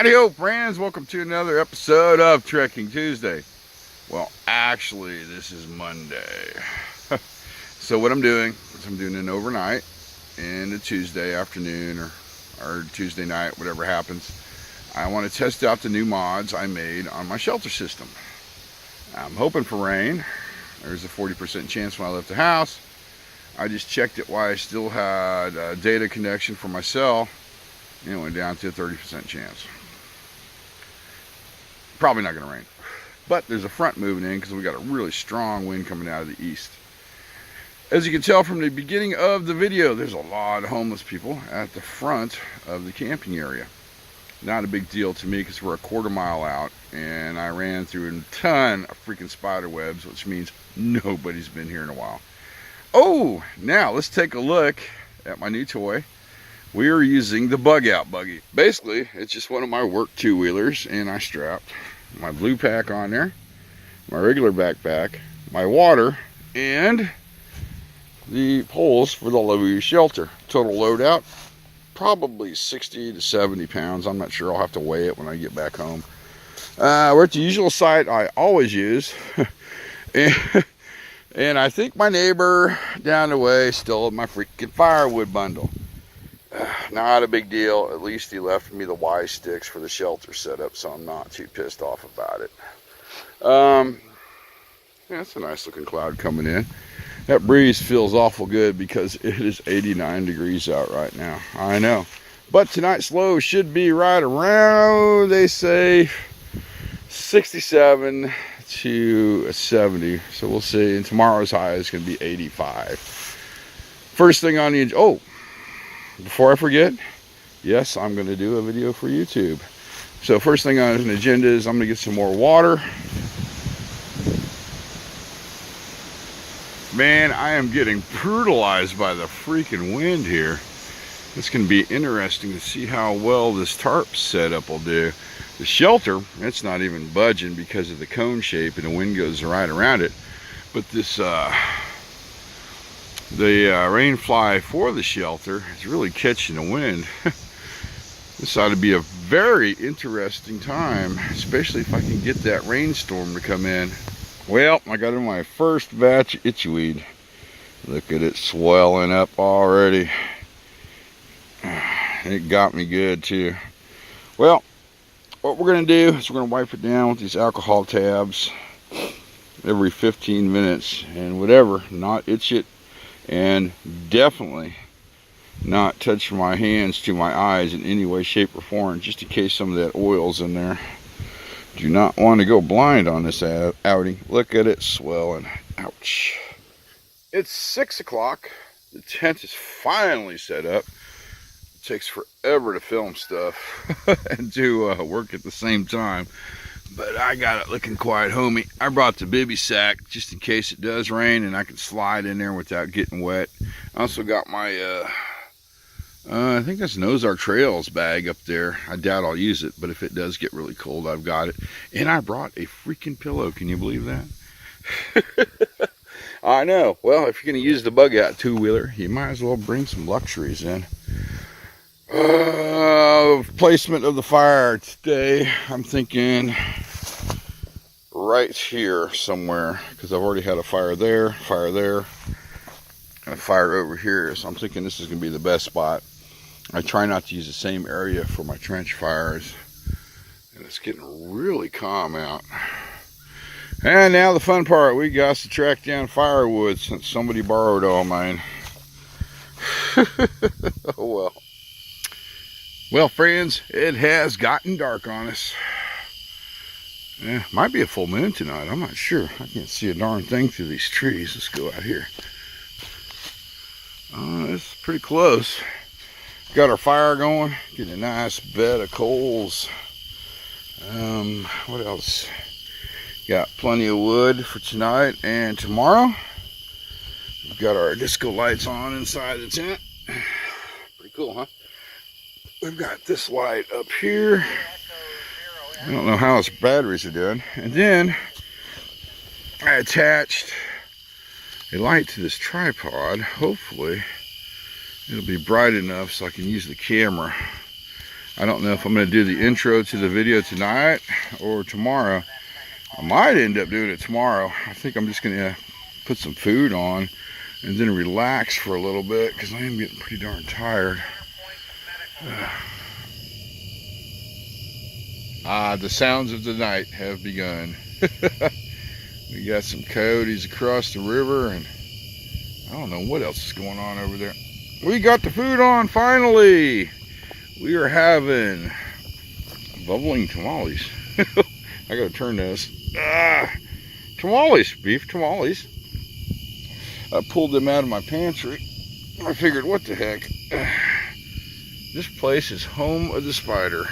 Howdy-ho, friends. Welcome to another episode of Trekking Tuesday. Well, actually, this is Monday. So what I'm doing is I'm doing an overnight and a Tuesday afternoon or Tuesday night, whatever happens. I want to test out the new mods I made on my shelter system. I'm hoping for rain. There's a 40% chance when I left the house. I just checked it while I still had a data connection for my cell, and it went down to a 30% chance. Probably not going to rain, but there's a front moving in because we got a really strong wind coming out of the east. As you can tell from the beginning of the video, there's a lot of homeless people at the front of the camping area. Not a big deal to me because we're a quarter mile out, and I ran through a ton of freaking spider webs, which means nobody's been here in a while. Oh, now let's take a look at my new toy. We are using the bug out buggy. Basically, it's just one of my work two-wheelers, and I strapped my blue pack on there, my regular backpack, my water, and the poles for the low shelter. Total load out, probably 60 to 70 pounds. I'm not sure. I'll have to weigh it when I get back home. We're at the usual site I always use. And I think my neighbor down the way stole my freaking firewood bundle. Not a big deal. At least he left me the Y sticks for the shelter setup, so I'm not too pissed off about it. Yeah, it's a nice looking cloud coming in. That breeze feels awful good because it is 89 degrees out right now. I know. But tonight's low should be right around, they say, 67 to 70. So we'll see. And tomorrow's high is going to be 85. First thing on the... Oh! Before I forget, yes, I'm going to do a video for YouTube. So first thing on the agenda is I'm going to get some more water. Man, I am getting brutalized by the freaking wind here. It's going to be interesting to see how well this tarp setup will do. The shelter, it's not even budging because of the cone shape and the wind goes right around it. But this... the rain fly for the shelter is really catching the wind. This ought to be a very interesting time, especially if I can get that rainstorm to come in. Well, I got in my first batch of itchweed. Look at it swelling up already. It got me good too. Well, what we're going to do is we're going to wipe it down with these alcohol tabs every 15 minutes and whatever, not itch it. And definitely not touch my hands to my eyes in any way, shape, or form, just in case some of that oil's in there. Do not want to go blind on this outing. Look at it swelling. Ouch. It's 6 o'clock. The tent is finally set up. It takes forever to film stuff and to work at the same time. But I got it looking quite homey. I brought the bivy sack just in case it does rain and I can slide in there without getting wet. I also got my, I think that's an Ozark Trails bag up there. I doubt I'll use it, but if it does get really cold, I've got it. And I brought a freaking pillow. Can you believe that? I know. Well, if you're going to use the bug out two-wheeler, you might as well bring some luxuries in. Placement of the fire today, I'm thinking right here somewhere, because I've already had a fire there, and a fire over here, so I'm thinking this is going to be the best spot. I try not to use the same area for my trench fires, and it's getting really calm out. And now the fun part, we got to track down firewood since somebody borrowed all mine. Oh well. Well, friends, it has gotten dark on us. Yeah, might be a full moon tonight. I'm not sure. I can't see a darn thing through these trees. Let's go out here. It's pretty close. Got our fire going. Get a nice bed of coals. What else? Got plenty of wood for tonight and tomorrow. We've got our disco lights on inside the tent. Pretty cool, huh? We've got this light up here. I don't know how its batteries are doing. And then I attached a light to this tripod. Hopefully it'll be bright enough so I can use the camera. I don't know if I'm going to do the intro to the video tonight or tomorrow. I might end up doing it tomorrow. I think I'm just going to put some food on and then relax for a little bit because I am getting pretty darn tired. The sounds of the night have begun. We got some coyotes across the river, and I don't know what else is going on over there. We got the food on finally. We are having bubbling tamales. I gotta turn this. Tamales, beef tamales. I pulled them out of my pantry. I figured, what the heck? This place is home of the spider.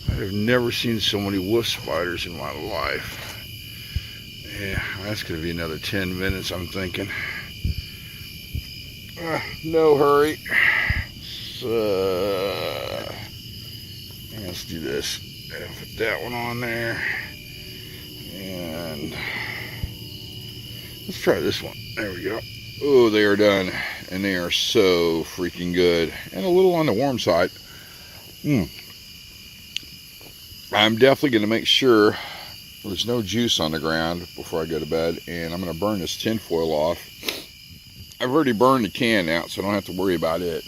I have never seen so many wolf spiders in my life. Yeah, that's gonna be another 10 minutes, I'm thinking. No hurry. So, let's do this. Put that one on there. And let's try this one. There we go. Oh, they are done. And they are so freaking good. And a little on the warm side. I'm definitely going to make sure there's no juice on the ground before I go to bed. And I'm going to burn this tin foil off. I've already burned the can out, so I don't have to worry about it.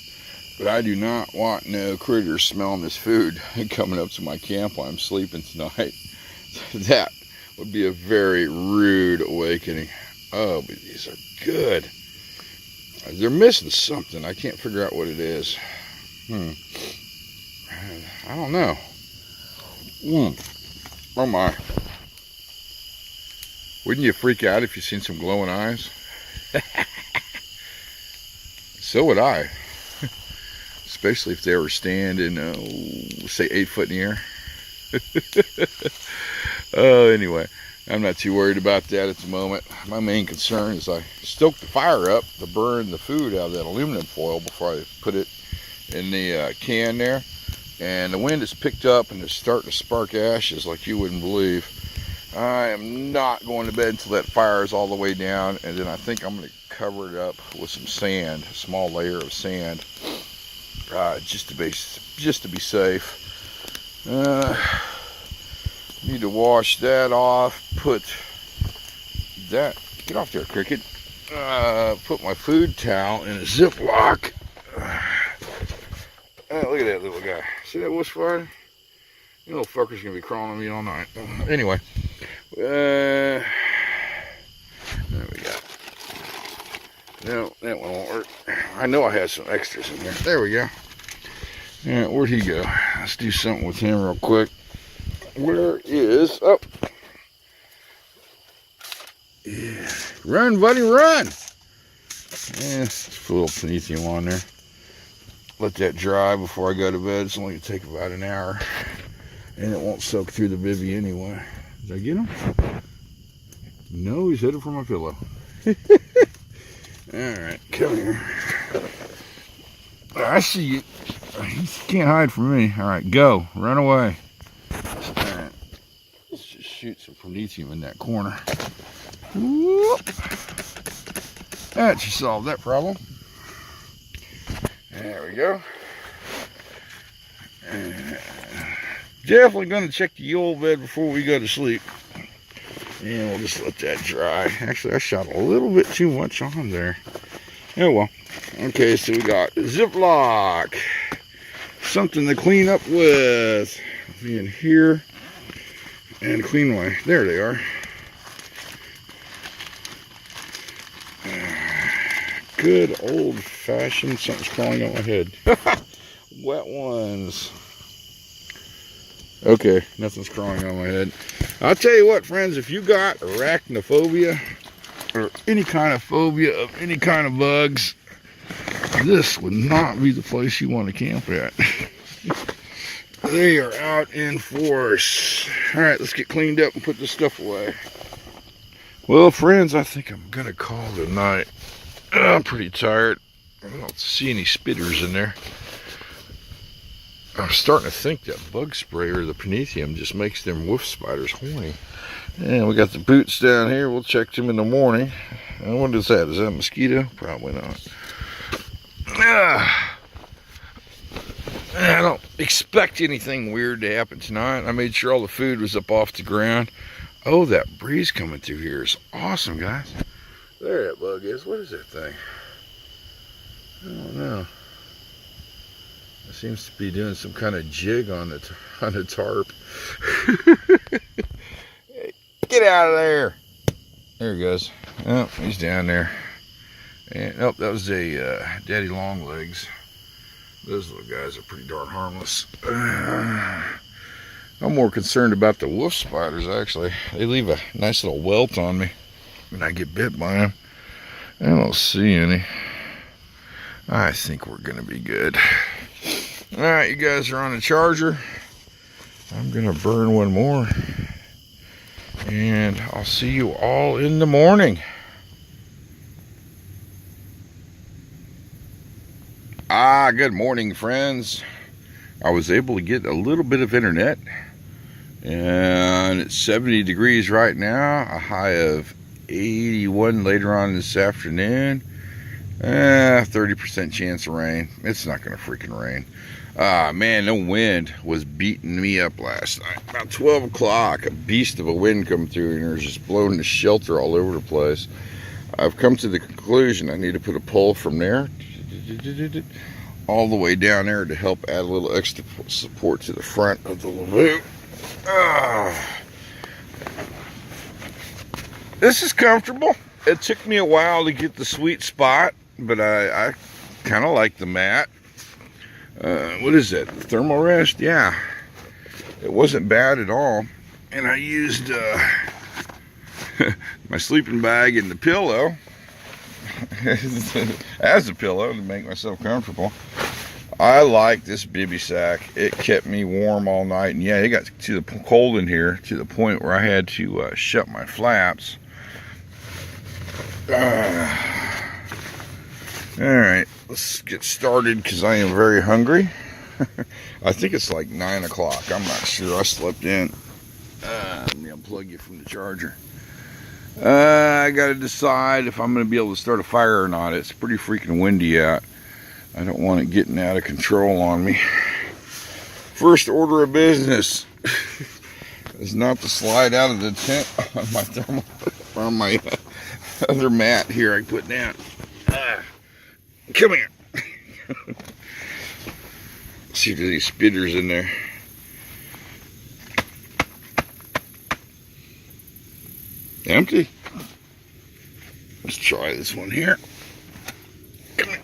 But I do not want no critters smelling this food coming up to my camp while I'm sleeping tonight. That would be a very rude awakening. Oh, but these are good. They're missing something. I can't figure out what it is. I don't know. Oh my. Wouldn't you freak out if you seen some glowing eyes? So would I. Especially if they were standing, say 8 foot in the air. Oh, anyway, I'm not too worried about that at the moment. My main concern is I stoke the fire up to burn the food out of that aluminum foil before I put it in the can there. And the wind has picked up and it's starting to spark ashes like you wouldn't believe. I am not going to bed until that fire is all the way down, and then I think I'm going to cover it up with some sand, a small layer of sand, just to be safe. Need to wash that off. Put that. Get off there, cricket. Put my food towel in a Ziploc. Look at that little guy. See that wolf spider? You little fucker's gonna be crawling on me all night. Anyway, there we go. No, that one won't work. I know I had some extras in there. There we go. Yeah, where'd he go? Let's do something with him real quick. Where is... Oh. Yeah. Run, buddy, run! Yeah, let's put a little Prometheum on there. Let that dry before I go to bed. It's only going to take about an hour. And it won't soak through the bivvy anyway. Did I get him? No, he's headed for my pillow. Alright, come here. I see you. You can't hide from me. Alright, go. Run away. Alright. Let's just shoot some Prometheum in that corner. Whoop. That should solve that problem. There we go. Definitely going to check the old bed before we go to sleep. And we'll just let that dry. Actually, I shot a little bit too much on there. Oh well. Okay, so we got Ziploc. Something to clean up with. Be in here. And clean away. There they are. Good old-fashioned, something's crawling on my head. Wet ones. Okay, nothing's crawling on my head. I'll tell you what, friends, if you got arachnophobia or any kind of phobia of any kind of bugs, this would not be the place you want to camp at. They are out in force. All right, let's get cleaned up and put this stuff away. Well, friends, I think I'm going to call it a night. I'm pretty tired. I don't see any spitters in there. I'm starting to think that bug spray or the Prometheum just makes them wolf spiders horny. And we got the boots down here. We'll check them in the morning. And what is that? Is that a mosquito? Probably not. expect anything weird to happen tonight. I made sure all the food was up off the ground. Oh, that breeze coming through here is awesome, guys. There that bug is. What is that thing? I don't know. It seems to be doing some kind of jig on the tarp. Hey, get out of there. There he goes. Oh, he's down there. And oh, that was a daddy long legs. Those little guys are pretty darn harmless. I'm more concerned about the wolf spiders, actually. They leave a nice little welt on me when I get bit by them. I don't see any. I think we're gonna be good. All right, you guys are on the charger. I'm gonna burn one more, and I'll see you all in the morning. Good morning, friends. I was able to get a little bit of internet, and it's 70 degrees right now, a high of 81 later on this afternoon. 30% chance of rain. It's not gonna freaking rain. Man, the wind was beating me up last night. About 12 o'clock, a beast of a wind come through, and it was just blowing the shelter all over the place. I've come to the conclusion I need to put a pole from there all the way down there to help add a little extra support to the front of the lagoon. This is comfortable. It took me a while to get the sweet spot, but I kind of like the mat. What is it? Thermal rest? Yeah. It wasn't bad at all. And I used my sleeping bag and the pillow as a pillow to make myself comfortable. I like this bivy sack. It kept me warm all night. And yeah, it got to the cold in here to the point where I had to shut my flaps. Alright, let's get started because I am very hungry. I think it's like 9 o'clock. I'm not sure. I slept in. Let me unplug you from the charger. I got to decide if I'm going to be able to start a fire or not. It's pretty freaking windy out. I don't want it getting out of control on me. First order of business is not to slide out of the tent on my other mat here I put down. Come here. See if there's any spitters in there. Empty. Let's try this one here. Come here.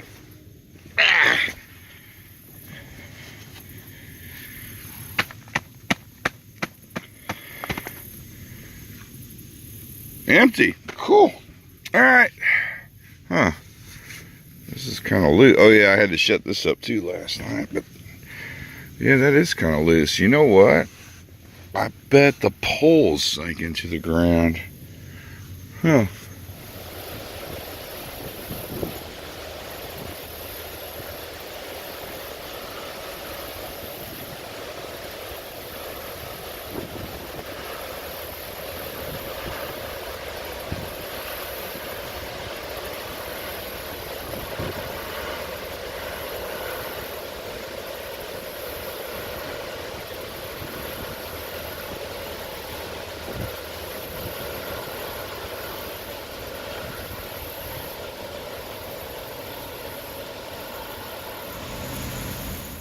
Empty. Cool. All right. Huh. This is kind of loose. Oh yeah, I had to shut this up too last night, but yeah, that is kind of loose. You know what? I bet the poles sank into the ground. Huh.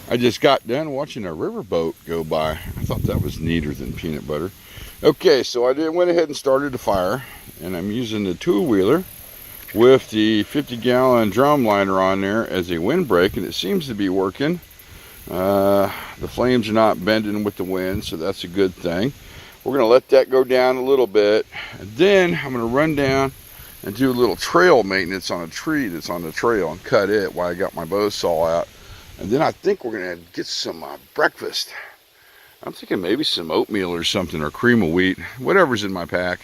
I just got done watching a riverboat go by. I thought that was neater than peanut butter. Okay, so I went ahead and started a fire, and I'm using the two-wheeler with the 50-gallon drum liner on there as a windbreak, and it seems to be working. The flames are not bending with the wind, so that's a good thing. We're going to let that go down a little bit, and then I'm going to run down and do a little trail maintenance on a tree that's on the trail and cut it while I got my bow saw out. And then I think we're going to get some breakfast. I'm thinking maybe some oatmeal or something, or cream of wheat, whatever's in my pack.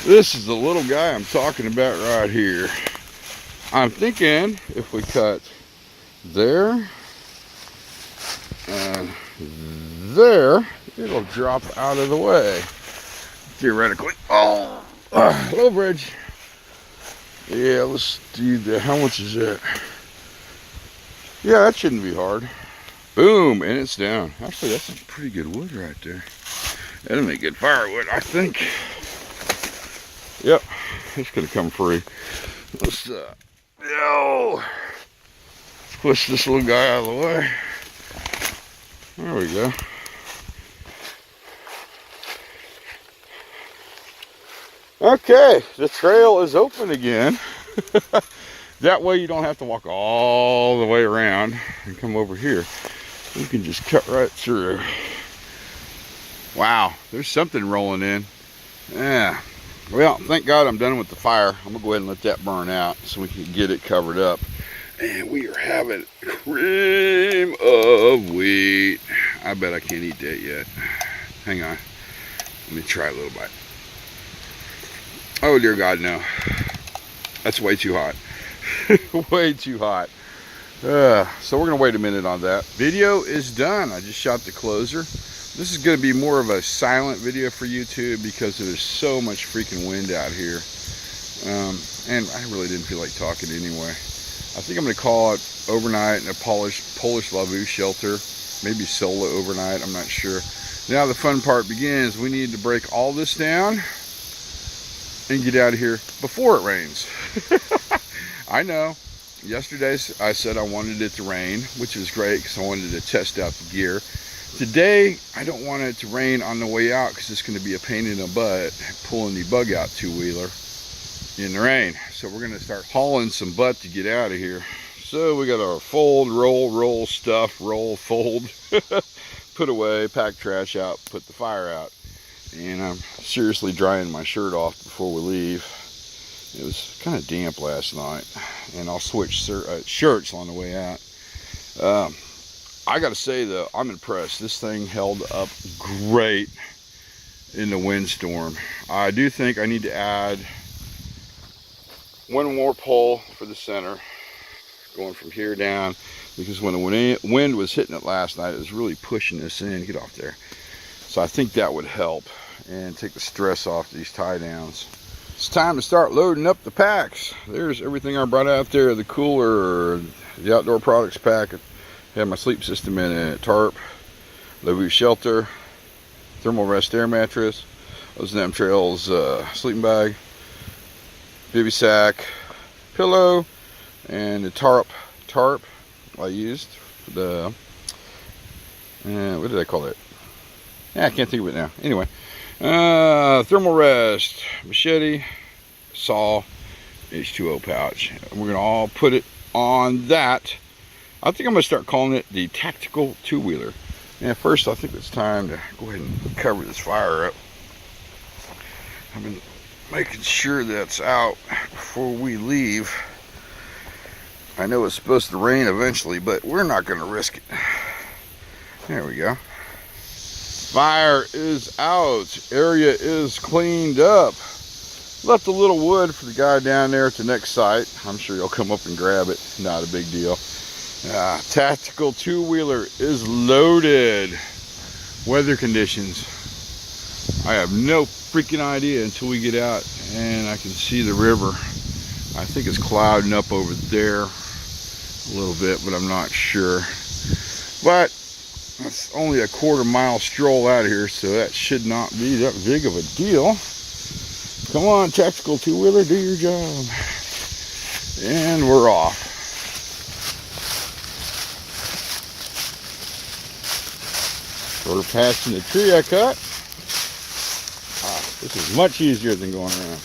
This is the little guy I'm talking about right here. I'm thinking if we cut there and there, it'll drop out of the way, theoretically. Oh, low bridge. Yeah, let's do that. How much is that? Yeah, that shouldn't be hard. Boom, and it's down. Actually, that's some pretty good wood right there. That'll make good firewood, I think. Yep, it's gonna come free. Let's push this little guy out of the way. There we go. Okay, the trail is open again. That way you don't have to walk all the way around and come over here. You can just cut right through. Wow, there's something rolling in. Yeah. Well, thank God I'm done with the fire. I'm gonna go ahead and let that burn out so we can get it covered up. And we are having cream of wheat. I bet I can't eat that yet. Hang on. Let me try a little bite. Oh dear God, no. That's way too hot. Way too hot. So we're gonna wait a minute on that. Video is done. I just shot the closer. This is gonna be more of a silent video for YouTube because there's so much freaking wind out here. And I really didn't feel like talking anyway. I think I'm gonna call it overnight in a Polish Lavu shelter. Maybe solo overnight, I'm not sure. Now the fun part begins. We need to break all this down and get out of here before it rains. I know. Yesterday I said I wanted it to rain, which was great because I wanted to test out the gear. Today I don't want it to rain on the way out because it's going to be a pain in the butt pulling the bug out two-wheeler in the rain. So we're going to start hauling some butt to get out of here. So we got our fold, roll, stuff, roll, fold, put away, pack trash out, put the fire out. And I'm seriously drying my shirt off before we leave. It was kind of damp last night, and I'll switch shirts on the way out. I gotta say though, I'm impressed. This thing held up great in the windstorm. I do think I need to add one more pole for the center, going from here down, because when the wind was hitting it last night, it was really pushing this in. Get off there. So I think that would help and take the stress off these tie downs. It's time to start loading up the packs. There's everything I brought out there. The cooler, the outdoor products pack. Had my sleep system in it. Tarp, Lavu shelter, thermal rest air mattress, O&M Trails sleeping bag, baby sack, pillow, and the tarp I used for the, what did I call it? Yeah, I can't think of it now. Anyway, thermal rest, machete, saw, H2O pouch. We're gonna all put it on that. I think I'm gonna start calling it the tactical two-wheeler. And first, I think it's time to go ahead and cover this fire up. I've been making sure that's out before we leave. I know it's supposed to rain eventually, but we're not gonna risk it. There we go. Fire is out. Area is cleaned up. Left a little wood for the guy down there at the next site. I'm sure he'll come up and grab it. Not a big deal. Tactical two-wheeler is loaded. Weather conditions. I have no freaking idea until we get out and I can see the river. I think it's clouding up over there a little bit, but I'm not sure. But that's only a quarter-mile stroll out of here, so that should not be that big of a deal. Come on, tactical two-wheeler, do your job. And we're off. We're passing the tree I cut. This is much easier than going around.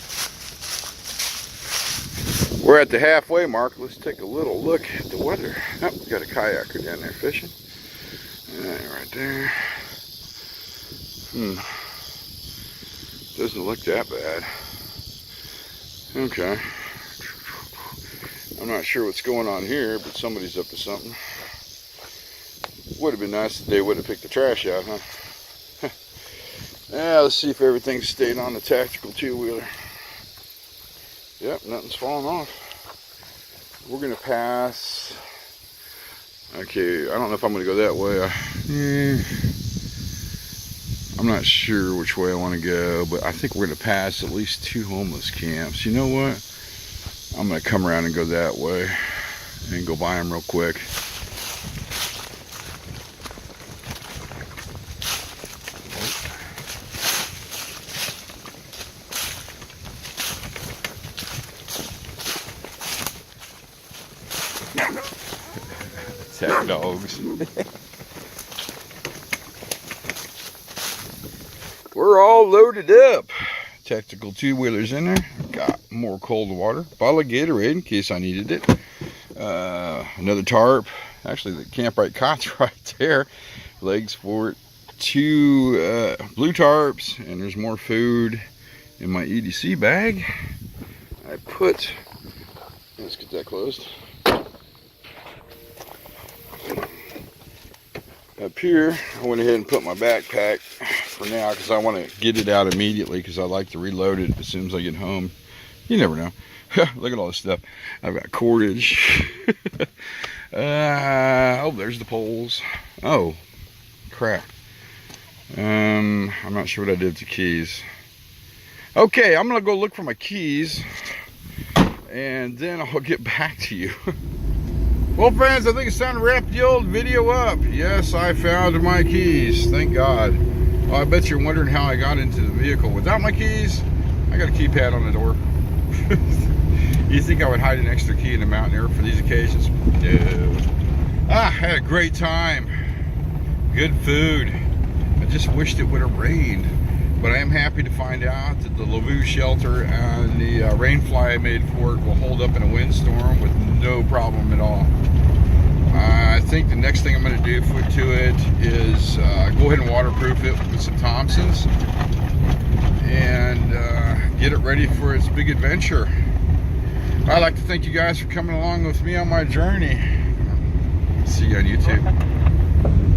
We're at the halfway mark. Let's take a little look at the weather. Oh, we got a kayaker down there fishing. Right there. Doesn't look that bad. Okay. I'm not sure what's going on here, but somebody's up to something. Would have been nice if they would have picked the trash out, huh? Yeah, let's see if everything's stayed on the tactical two-wheeler. Yep, nothing's falling off. We're gonna pass. Okay, I don't know if I'm gonna go that way. I'm not sure which way I want to go, but I think we're gonna pass at least 2 homeless camps. You know what? I'm gonna come around and go that way and go by them real quick. dogs. We're all loaded up. Tactical 2-wheelers in there. Got more cold water. Bottle of Gatorade in case I needed it. Another tarp. Actually, the Camprite cot's right there. Legs for it. 2 blue tarps. And there's more food in my EDC bag. I put... Let's get that closed. Up here, I went ahead and put my backpack for now because I want to get it out immediately because I like to reload it as soon as I get home. You never know. Look at all this stuff. I've got cordage. Oh, there's the poles. Oh, crap. I'm not sure what I did with the keys. Okay, I'm going to go look for my keys and then I'll get back to you. Well, friends, I think it's time to wrap the old video up. Yes, I found my keys. Thank God. Well, I bet you're wondering how I got into the vehicle without my keys. I got a keypad on the door. You think I would hide an extra key in the mountain air for these occasions? No. I had a great time. Good food. I just wished it would have rained. But I am happy to find out that the Lavu shelter and the rain fly I made for it will hold up in a windstorm with no problem at all. I think the next thing I'm going to do to it is go ahead and waterproof it with some Thompsons and get it ready for its big adventure. I'd like to thank you guys for coming along with me on my journey. See you on YouTube.